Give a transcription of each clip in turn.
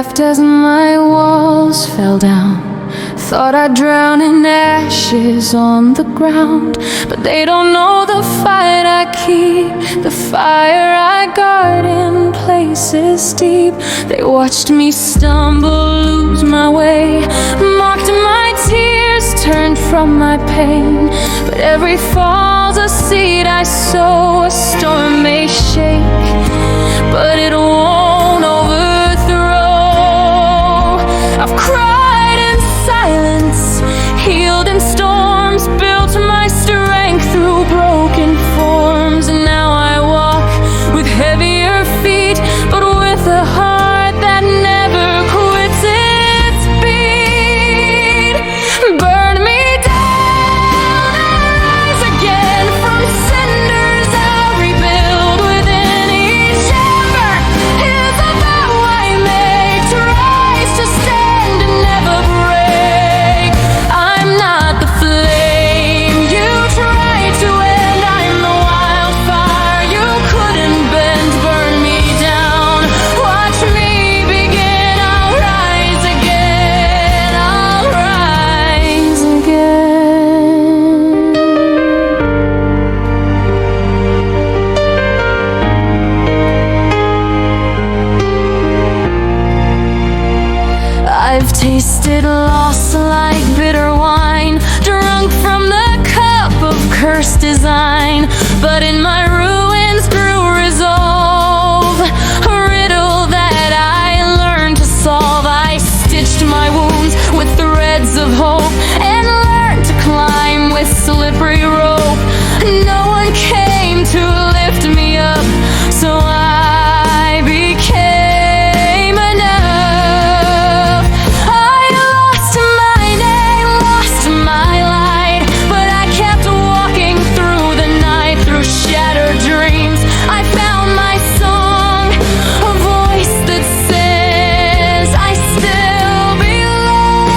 laughed as my walls fell down. Thought I'd drown in ashes on the ground, but they don't know the fight I keep, the fire I guard in places deep. They watched me stumble, lose my way, mocked my tears, turned from my pain. But every fall's a seed I sow. A storm may shake, but it won't overthrow. I've cried in silence, healed in storms, built my strength through broken forms. And now I walk with heavier feet, but with a heart that never quits its beat. Burn me down, I'll rise again from cinders. I'll rebuild within each ember. Is a vow I make, tries to stand and never break. I'm not the flame you tried to end. I'm the wildfire you couldn't bend. Burn me down, watch me begin. I'll rise again, I'll rise again. I've tasted loss like bitter wine, drunk from the cup of cursed design. But in my ruins grew resolve, a riddle that I learned to solve. I stitched my wounds with threads of hope and learned to climb with slippery rope. No one came to lift me up, so I became enough. I lost my name, lost my light, but I kept walking through the night, through shattered dreams. I found my song, a voice that says I still belong.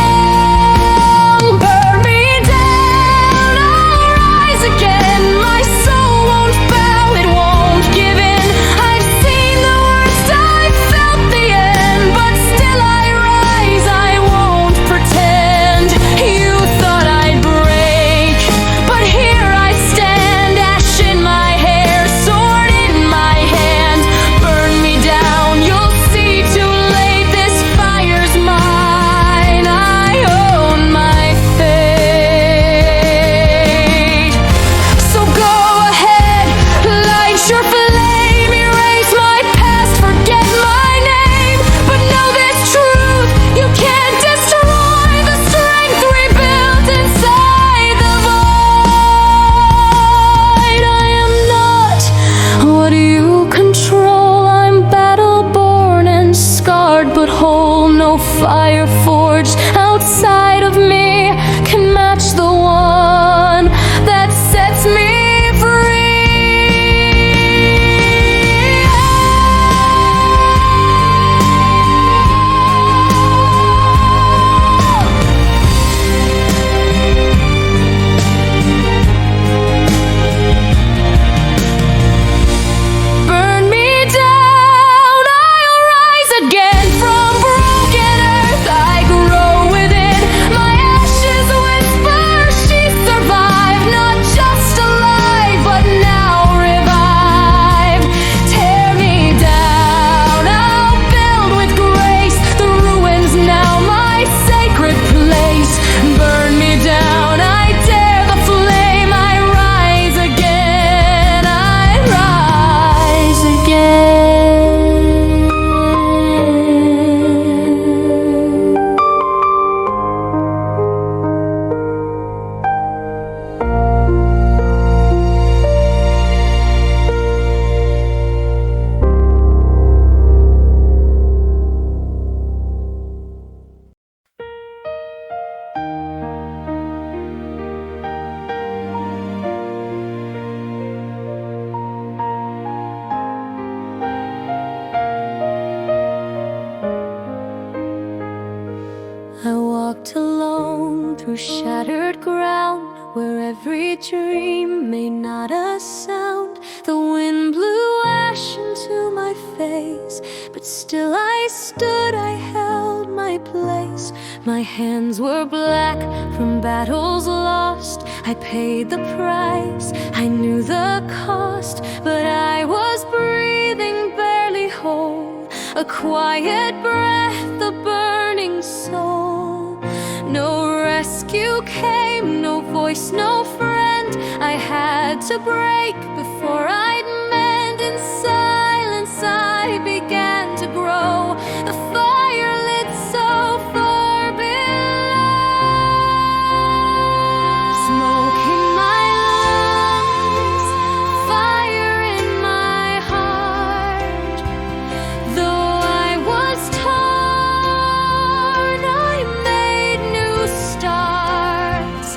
Burn me down, I'll rise again. My soul won't bow, it won't give in. I've seen the worst, I've felt the end, but still I rise, I won't pretend. You thought I'd break, but here I stand, ash in my hair, sword in my hand. Burn me down, you'll see too late, this fire's mine. I own my fate. So go ahead, light your flame, erase my past, forget my name. But know this truth, you can't destroy the strength rebuilt inside the void. I am not what you control. I'm battle-born and scarred but whole. No fire forged outside of me can match the one that sets me Burn me down, I'll rise again. From broken earth I grow within. My ashes whisper she survived, not just alive, but now revived. Tear me down, I'll build with grace. The ruins now my sacred place. Burn me down, I dare the flame. I rise again, I rise again. I walked alone through shattered ground, where every dream made not a sound. The wind blew ash into my face, but still I stood, I held my place. My hands were black from battles lost. I paid the price, I knew the cost, but I was breathing barely whole, a quiet breath, a burning soul. No rescue came, no voice, no friend. I had to break before I'd mend. In silence I began to grow, the fire lit so far below. Smoke in my lungs, fire in my heart. Though I was torn, I made new starts.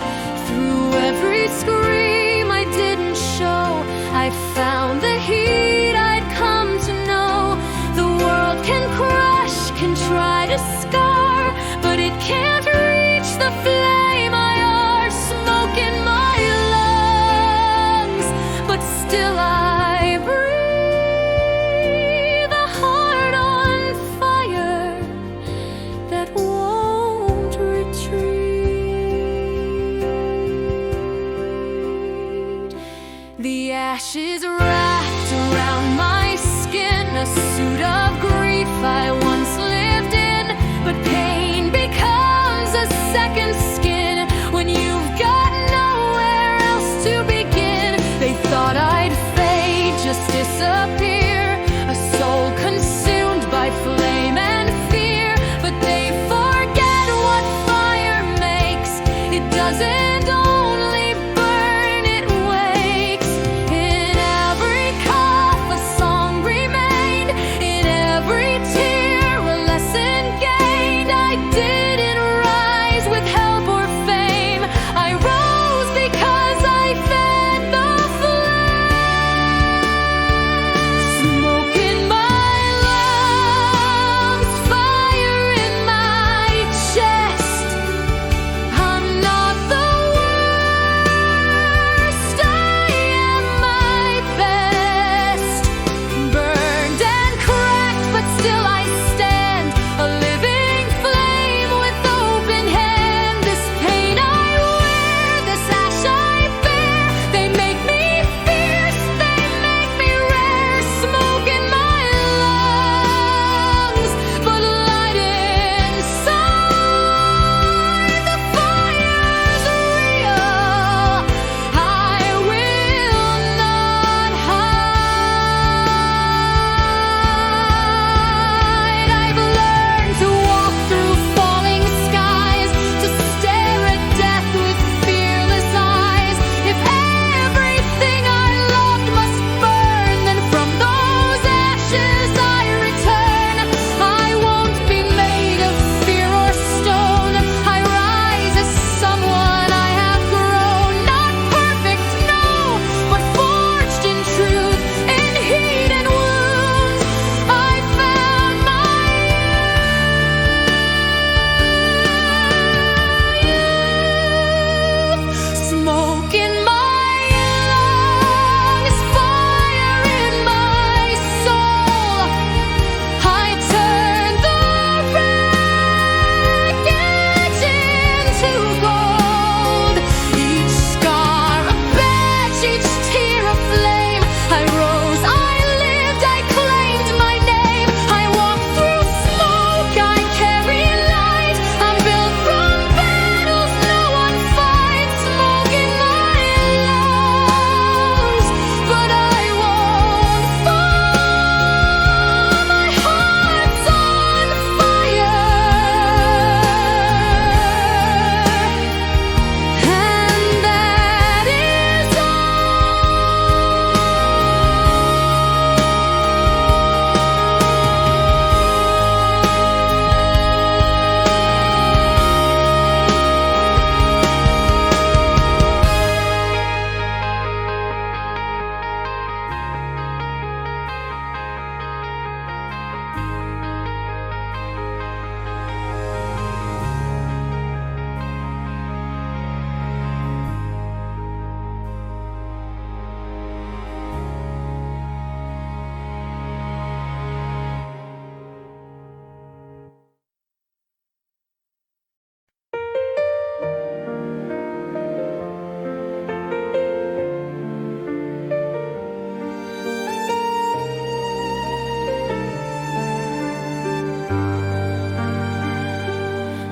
Through every scream I didn't show, I found the heat I'd come to know. The world can crush, can try to scar, but it can't reach the flame I are. Smoke in my lungs, but still I breathe. A heart on fire that won't retreat. The ashes wrapped around my skin, a suit of grief I once lived in. But pain becomes a second skin when you've got nowhere else to begin. They thought I'd fade, just disappear, a soul consumed by flame and fear. But they forget what fire makes. It doesn't only burn, it wakes. In every cough a song remained, in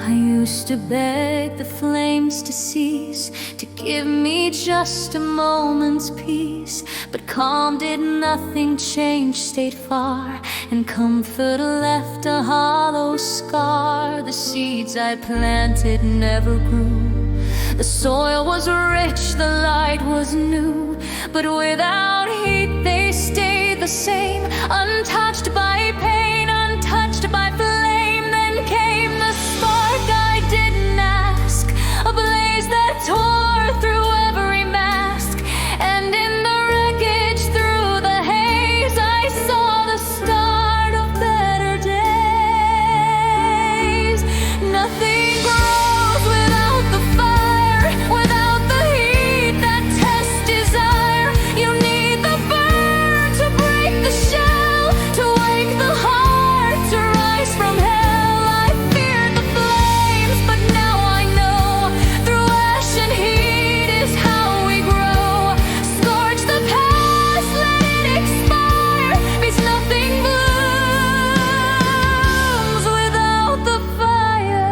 I used to beg the flames to cease, to give me just a moment's peace. But calm did nothing, change stayed far, and comfort left a hollow scar. The seeds I planted never grew. The soil was rich, the light was new, but without heat they stayed the same, untouched by pain, untouched by flame. Then came the spark I didn't ask, a blaze that tore through every mask, and in the wreckage, through the haze, I saw the start of better days. Nothing grows without the fire, without the heat that tests desire. You need the burn to break the shell, to wake the heart, to rise from hell. I feared the flames, but now I know, through ash and heat is how we grow. Scorch the past, let it expire, because nothing blooms without the fire.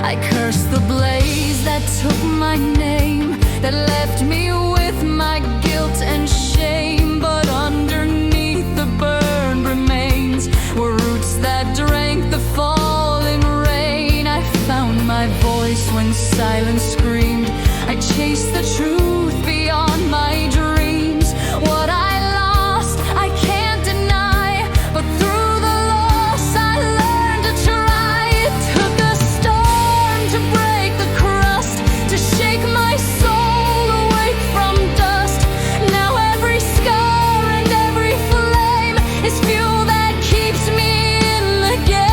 I curse the blaze that took my name, that left me with my guilt and shame. But underneath the burned remains were roots that drank the falling rain. I found my voice when silence screamed. I chased the truth beyond my dreams. What I lost, I can't deny, but through the loss I learned to try. It took a storm to break the crust, to shake my soul awake from dust. Now every scar and every flame is fuel that keeps me in the game.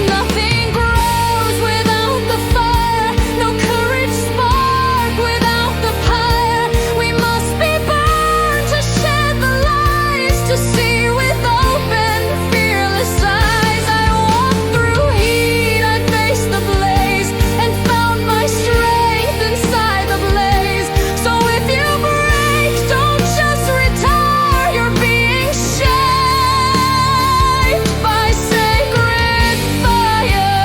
Nothing grows without the fire, no courage spark without the pyre. We must be burned to shed the lies, to see with open, fearless eyes. I walked through heat, I faced the blaze, and found my strength inside the blaze. So if you break, don't just retire, you're being shaped by sacred fire.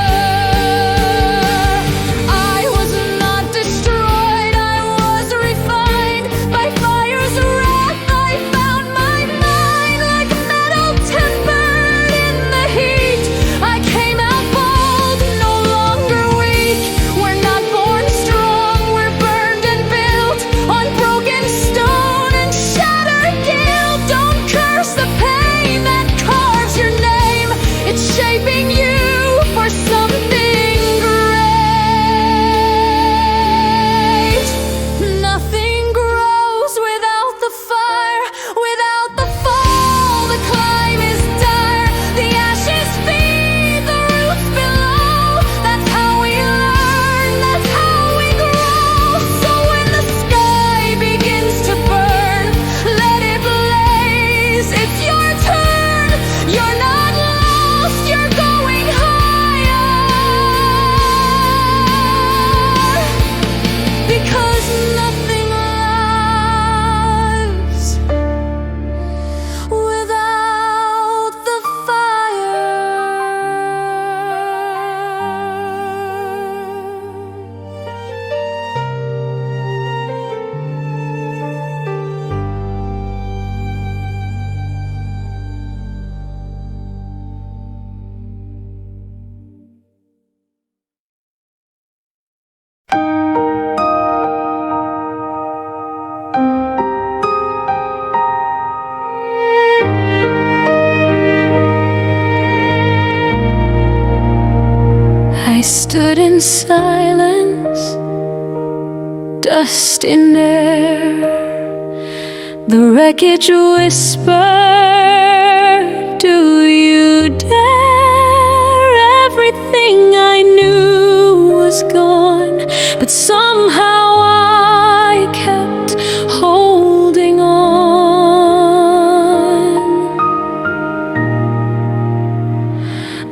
I was not destroyed, I was refined by fire's wrath. I found my mind like metal tempered in the heat. I came out bold, no longer weak. We're not born strong, we're burned and built on broken stone and shattered guilt. Don't curse the pain that carves your name, it's shaping you for something great. Nothing grows without the fire, without the fall, the climb is dire. The ashes feed the roots below. That's how we learn, that's how we grow. So when the sky begins to burn, let it blaze, it's your turn. You're not lost, you're going higher. Because nothing lives without the fire. I stood in silence, dust in air. The wreckage whispered, do you dare? Everything I knew was gone, but somehow I kept holding on.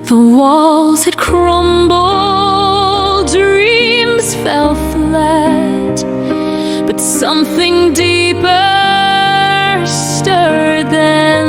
The walls had crumbled, dreams fell flat, but something deeper stirred than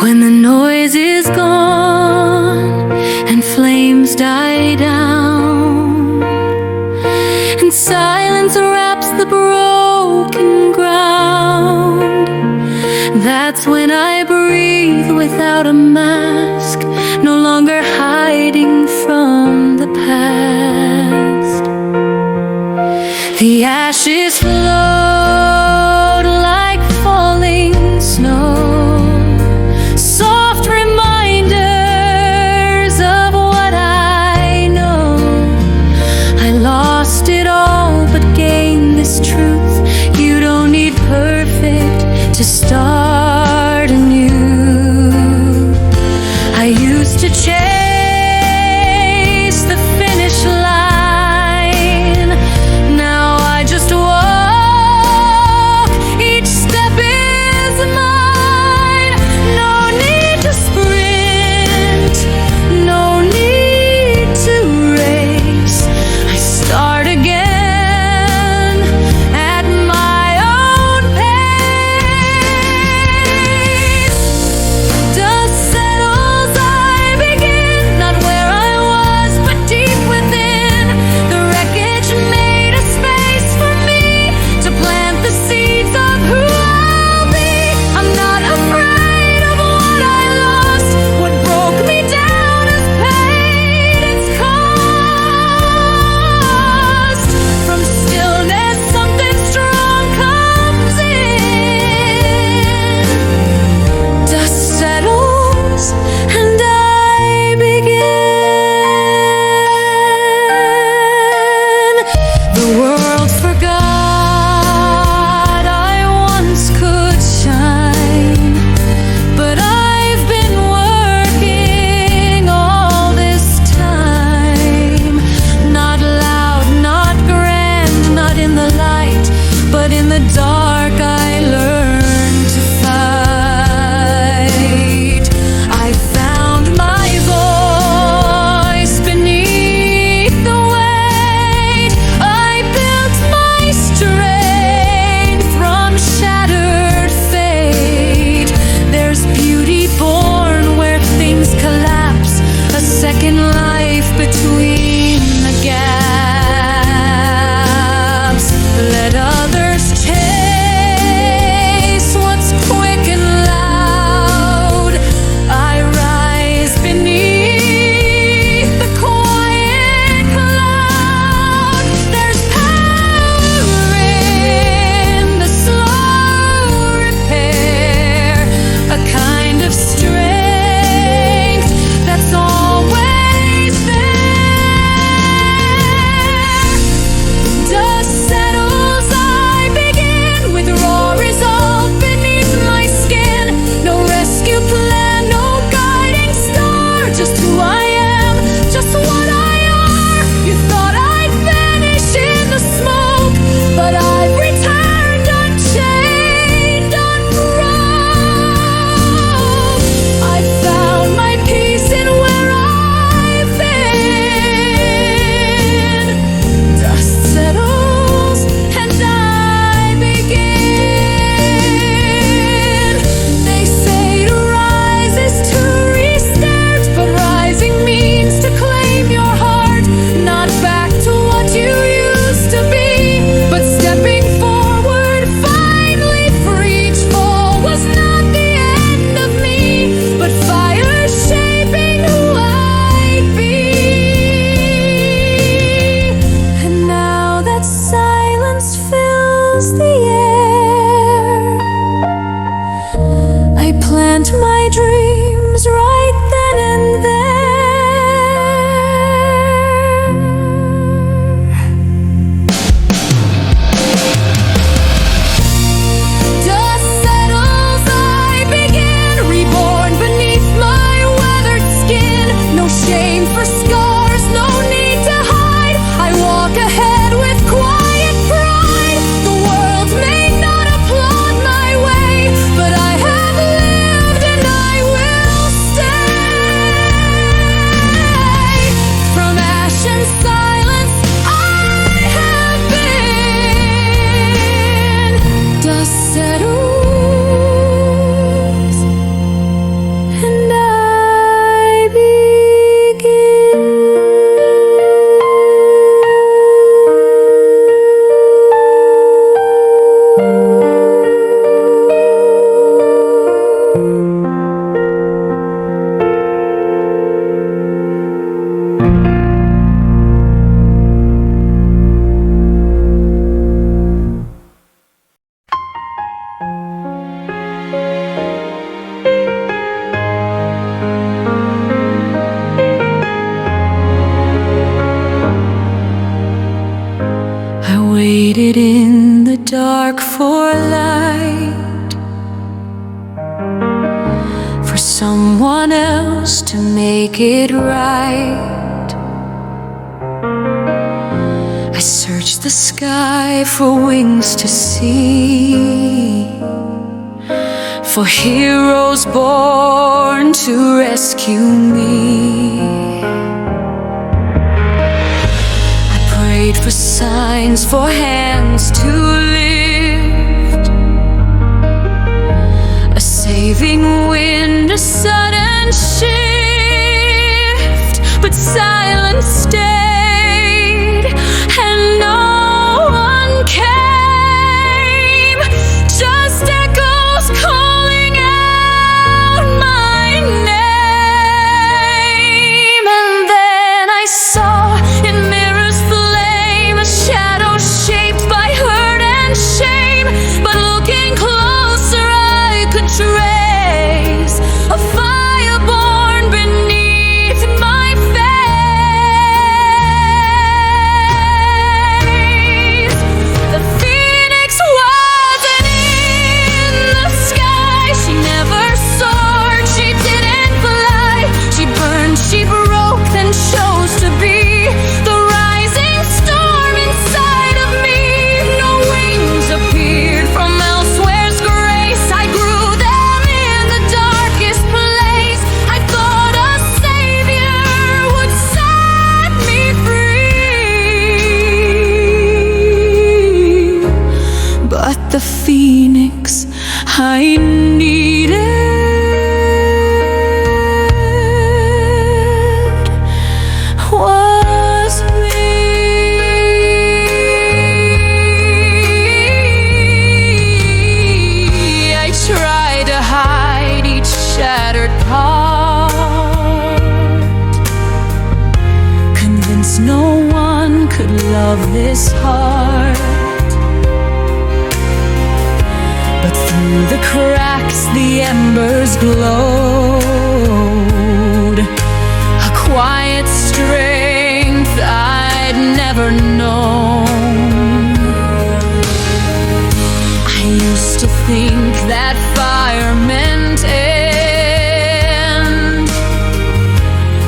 When the noise is gone and flames die down and silence wraps the broken ground, that's when I breathe without a mask, no longer hiding from the past. The ashes float like falling snow, soft reminders of what I know. I lost it all but gained this truth: you don't need perfect to start anew. I used to chase the finish line, now I just walk, each step is mine. No need to sprint, no need to race. I start again at my own pace. Dust settles, I begin, not where I was, but deep within. The wreckage made a space for me to plant the seeds of who I'll be. I'm not afraid of what I lost. What broke me down has paid its cost. From stillness, something strong comes in. Dust settles and I begin. The world forgot I once could shine, but I've been working all this time. Not loud, not grand, not in the light, but in the dark I learned to fight. I found my voice beneath the weight. I built my strength from shattered fate. There's beauty born where things collapse, a second life between the gaps. Let others chase what's quick and loud. I rise beneath the quiet cloud. There's power in the slow repair, a kind of strength that's always there. Dust settles, I begin with raw resolve beneath my skin. No rescue plan, no guiding star, just who I am, just what I are. You thought I'd vanish in the smoke, but I've returned unchained, unbroke. I found my peace in where I've been. Dust settles and I begin. They say to rise is to restart, but rising means to claim your heart. Not back to what you used to be, but stepping forward, finally free. Each fall was not the end of me, but fire shaping who I'd be. And now that silence fills the air, I plant my dreams right then and there. Dust settles, I begin, reborn beneath my weathered skin. No shame for scars, no need to hide. I walk ahead with quiet pride. The world may not applaud my way, but I have lived and I waited in the dark for light, for someone else to make it right. I searched the sky for wings to see, for heroes born to rescue me. I prayed for signs, for hands to lift, a saving wind, a sudden shift. But silence stayed, and no one came, just echoes calling out my name. And then I saw in mirrors flame, a shadow shaped by hurt and shame. But looking closer I could trace a fire born beneath my face. The phoenix wasn't in the sky, she never soared, she didn't fly. She burned, she broke, then chose to be the rising storm inside of me. No wings appeared from elsewhere's grace, I grew them in the darkest place. I thought a savior would set me free, but the phoenix I needed was me. I tried to hide each shattered part, convinced no one could love this heart. But through the cracks the embers glowed, a quiet strength I'd never known. I used to think that fire meant end,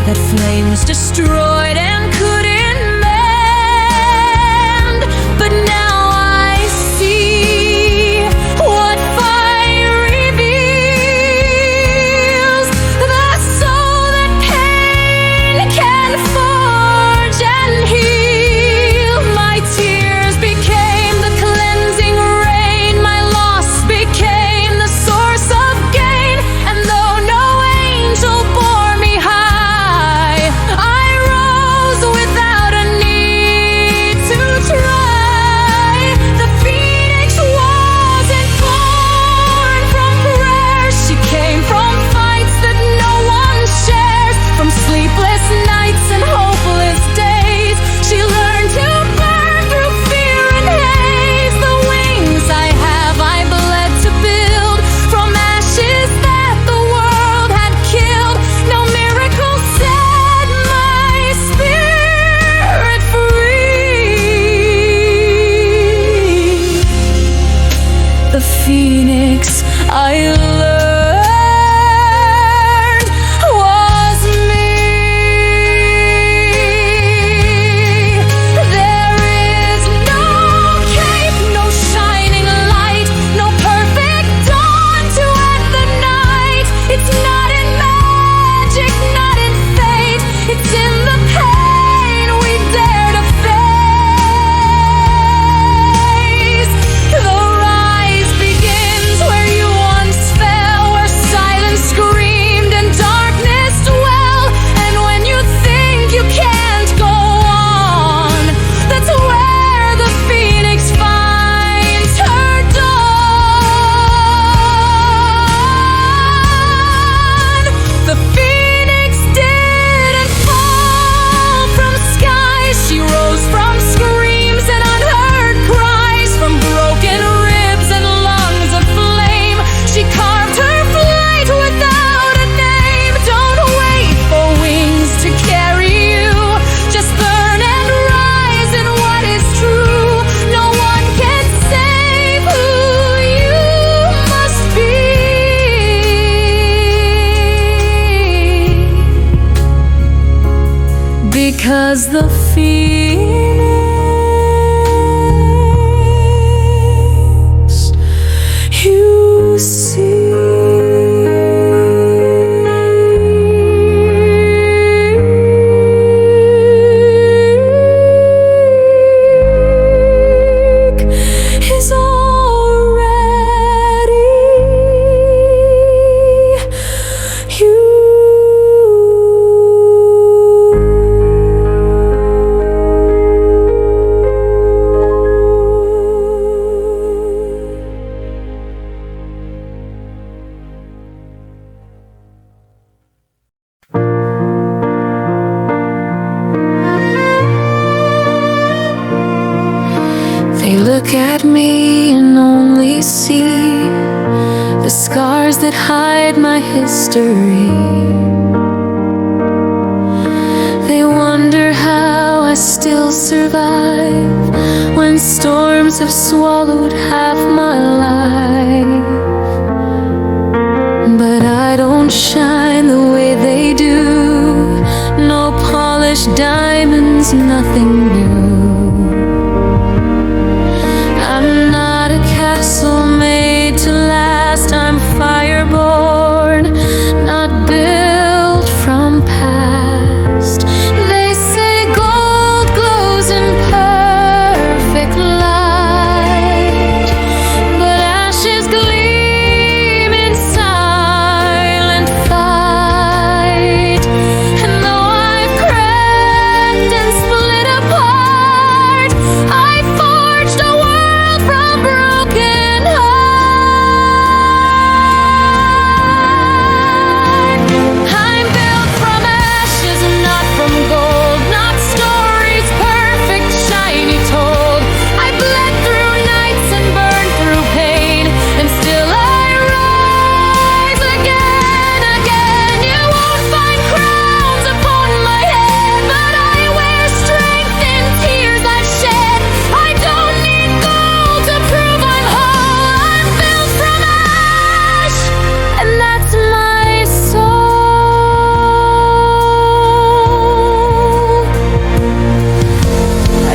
that flames destroyed and couldn't mend. But now I see what fire reveals, the soul that pain can forge and heal. My tears became the cleansing rain, my loss became the source of gain. And though no angel bore me high, I 'cause the phoenix you see is already you. They look at me and only see the scars that hide my history. They wonder how I still survive when storms have swallowed half my life. But I don't shine the way they do. No polished diamonds, nothing new. I'm not a castle made to last. I'm fireborn, not built from past. They say gold glows in perfect light, but ashes gleam in silent fight. And though I've cracked and split apart, I forged a world from broken heart. I'm built from ashes, not from gold, not stories perfect, shiny told. I bled through nights and burned through pain, and still I rise again, again. You won't find crowns upon my head, but I wear strength in tears I've shed. I don't need gold to prove I'm whole. I'm built from ash, and that's my soul.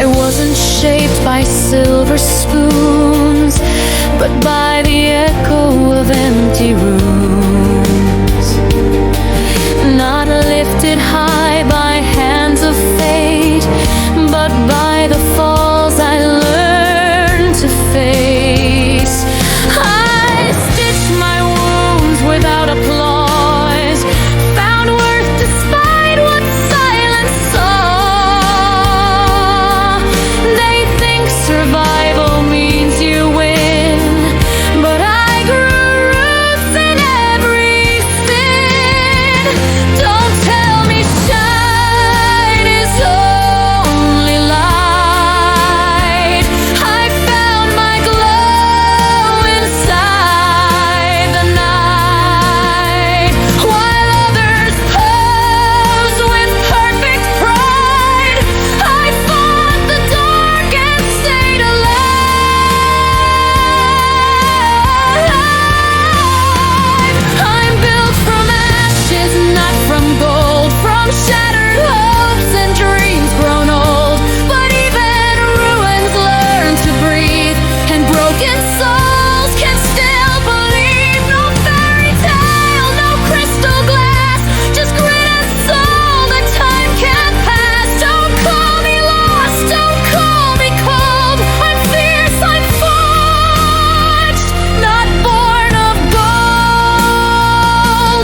I wasn't shaped by silver spoons, but by the echo of empty rooms. Not lifted high by hands of fate, but by the falls I learned to face. I stitched my wounds without applause, found worth despite what silence saw. They think survival means you win, but I grew roots in every sin. Don't tell me shine is only light. I found my glow inside the night, while others pose with perfect pride. I fought the dark and stayed alive. I'm built from ashes, not from gold, from shattered hopes and dreams grown old. But even ruins learn to breathe, and broken souls can still believe. No fairy tale, no crystal glass, just grit and soul that time can't pass. Don't call me lost, don't call me cold. I'm fierce, I'm forged, not born of gold.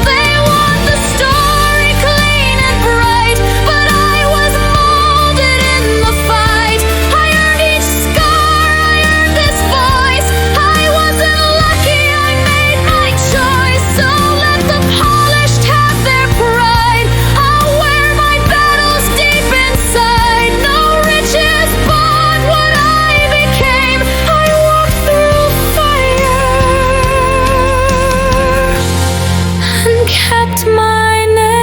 They want the story clean and bright, but I was molded in the fight. I earned each scar, I earned this voice. I wasn't lucky, I made my choice. So let the polished have their pride. I'll wear my battles deep inside. No riches bought what I became. I walked through fire and kept my name.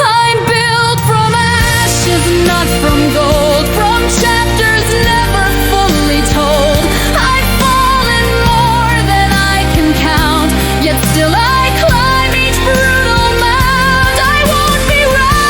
I'm built from ashes, not from gold, from chapters never fully told. I've fallen more than I can count, yet still I climb each brutal mound. I won't be right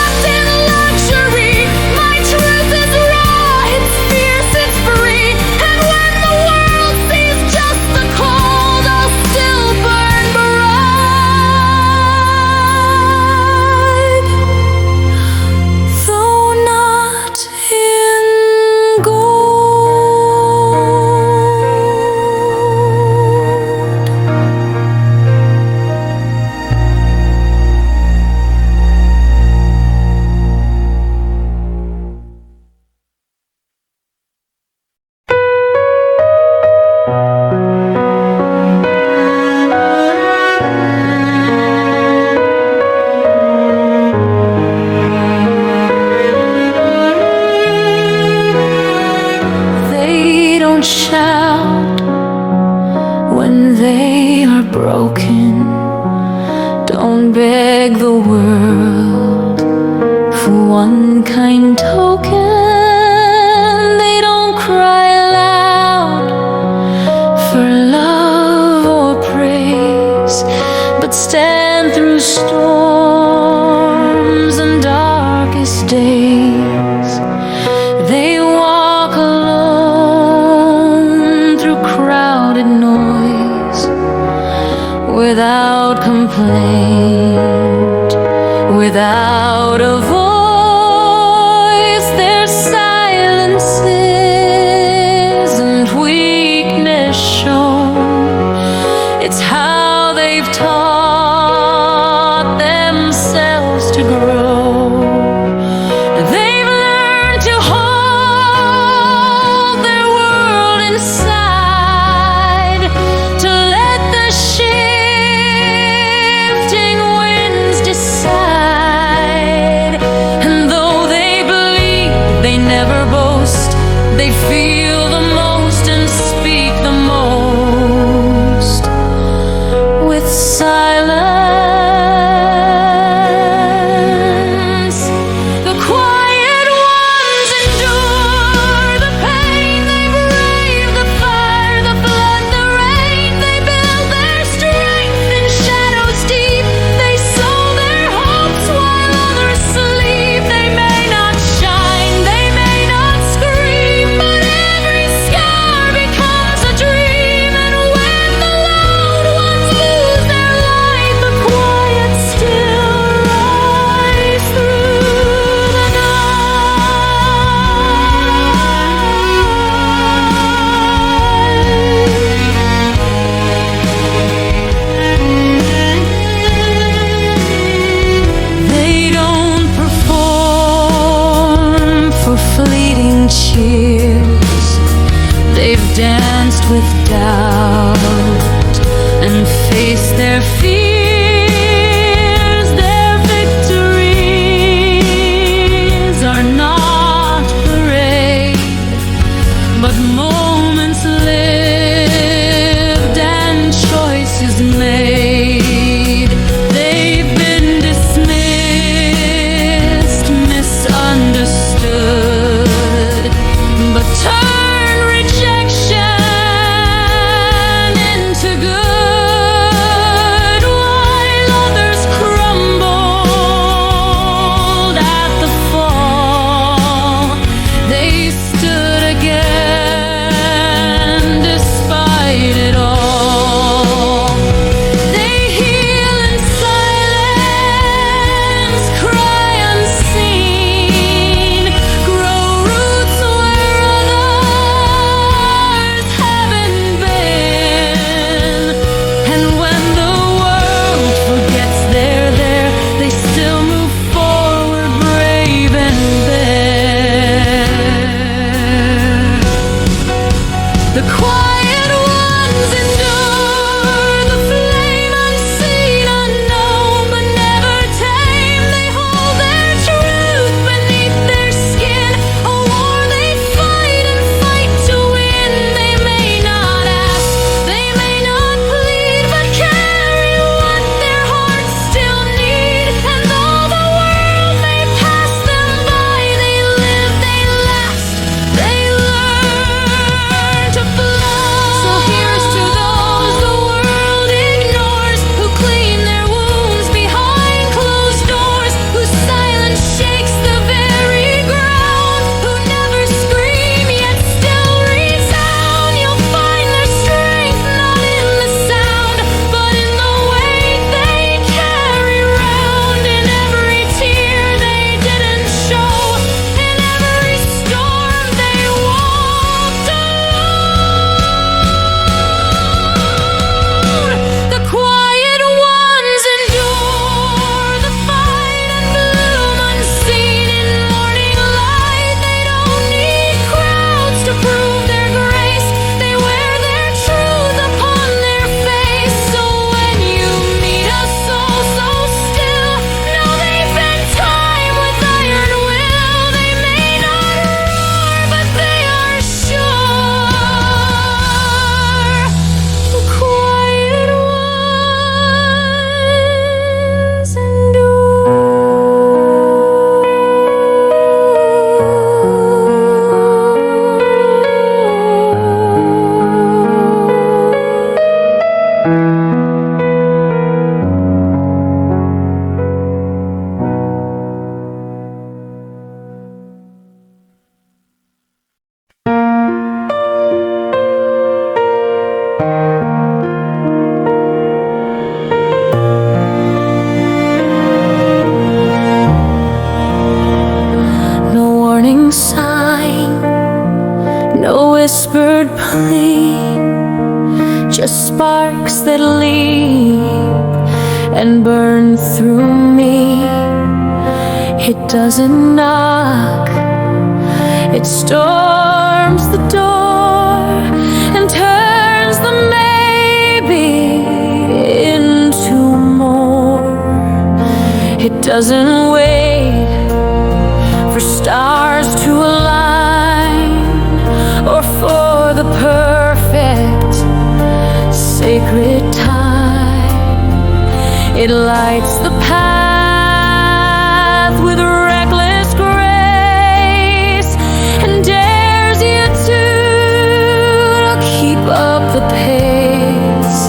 don't beg the world for one kind token. They don't cry aloud for love or praise, but stand through storms and darkest days. They walk alone through crowded noise, without complaint, without a voice. Their silence isn't weakness shown, it's how they've taught themselves to grow. They've learned to hold their world inside, to let the shifting winds decide. And though they bleed, they never boast. They feel the most and speak the most with silence. The quiet ones endure the pain. They brave the fire, the flood, the rain. They build their strength in shadows deep. They sow their hopes while others sleep. They may not shine, they may not scream, but every scar becomes a dream. And when the loud ones lose their light, the quiet still rise through the night. They don't perform for fleeting cheers. They've danced with doubt and faced their fears. Their victories are not parade, but moments lived and choices made. They've been dismissed, misunderstood, but turn rejection into good. and burn through me. It doesn't knock, it storms the door and turns the maybe into more. It doesn't wait for stars to align or for the perfect sacred time. It lights the path with reckless grace and dares you to keep up the pace.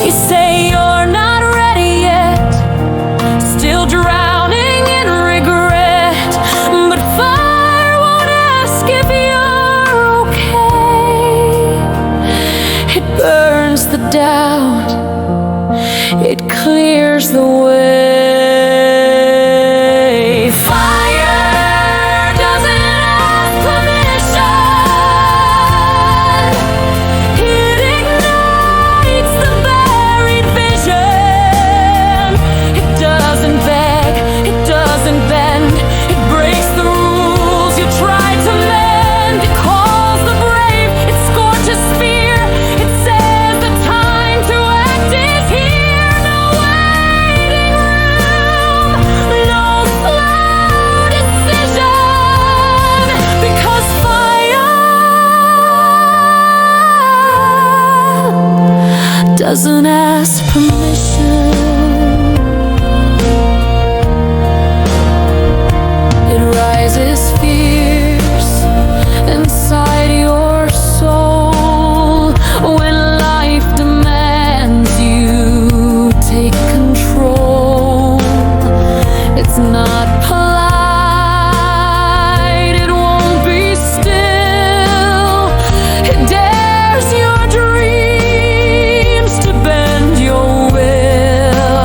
You say you're not ready yet, still drowning in regret, but fire won't ask if you're okay. It burns the doubt, it clears the way. Fire doesn't ask permission, it ignites the buried vision. It doesn't beg, it doesn't bend, it breaks the rules you tried to mend. It calls the brave, it scorches fear, it says the time to act is here. No waiting room, no slow decision, because fire doesn't ask permission. It rises fierce inside your soul when life demands you take control. It's not polite, it won't be still. It dares your dreams to bend your will.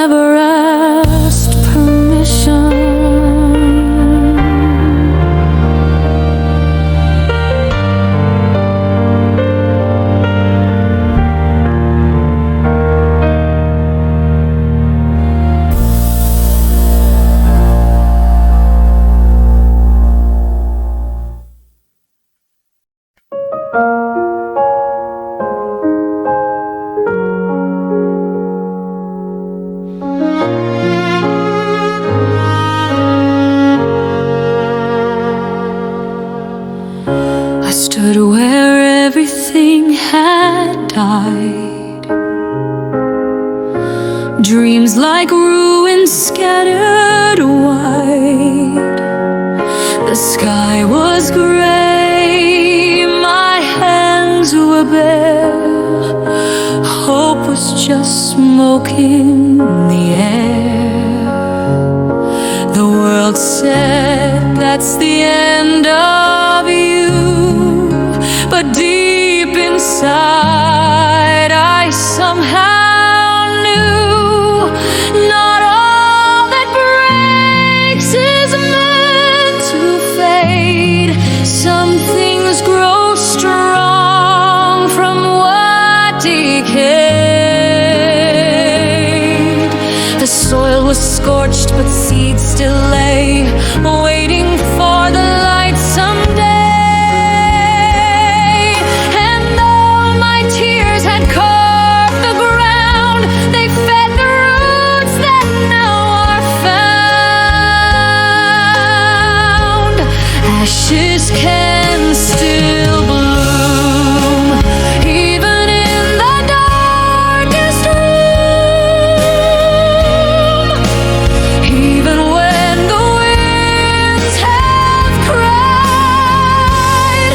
never asked permission. I stood where everything had died. Dreams like ruins scattered wide. The sky was gray, my hands were bare. Hope was just smoke in the air. The world said, that's the end of you. But deep inside, I somehow knew not all that breaks is meant to fade. Some things grow strong from what decayed. The soil was scorched, but seeds still lay, waiting for the light someday. Ashes can still bloom, even in the darkest room. Even when the winds have cried,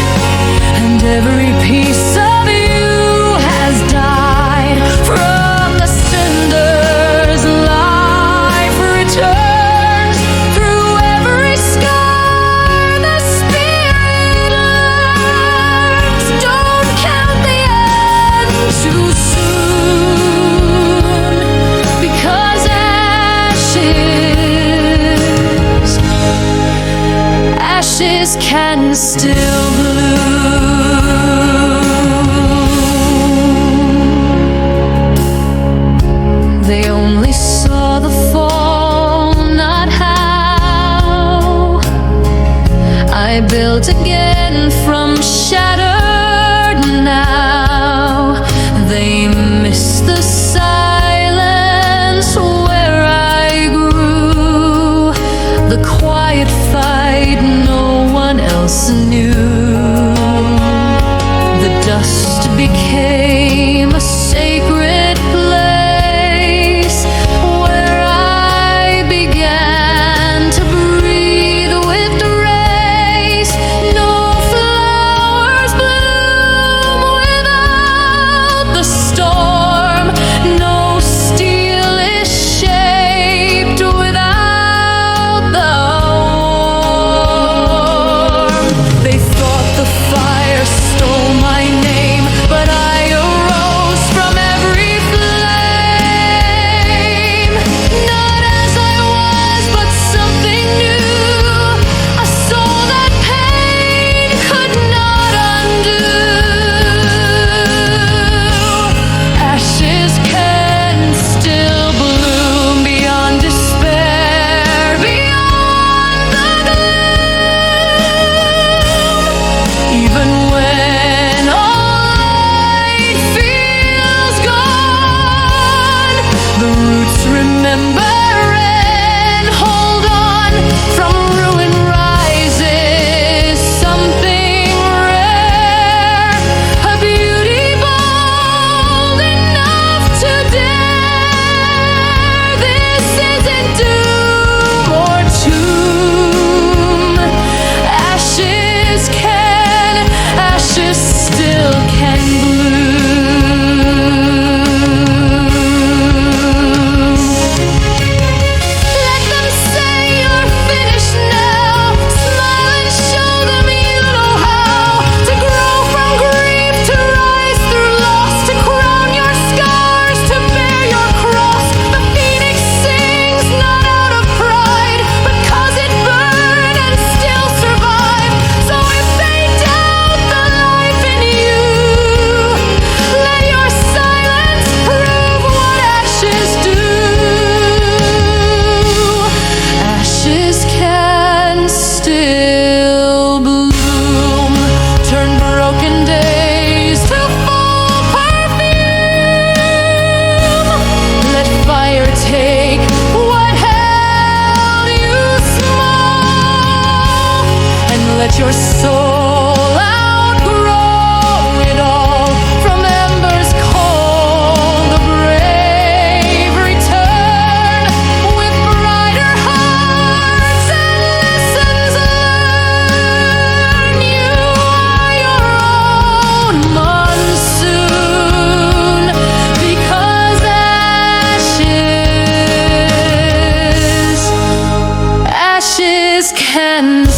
and every piece of you has died. From the cinders, life returns through every sky. Too soon, because ashes can still bloom. They only saw the fall, not how I built again from shattered now. They miss the silence where I grew, the quiet fight no one else knew. this candle.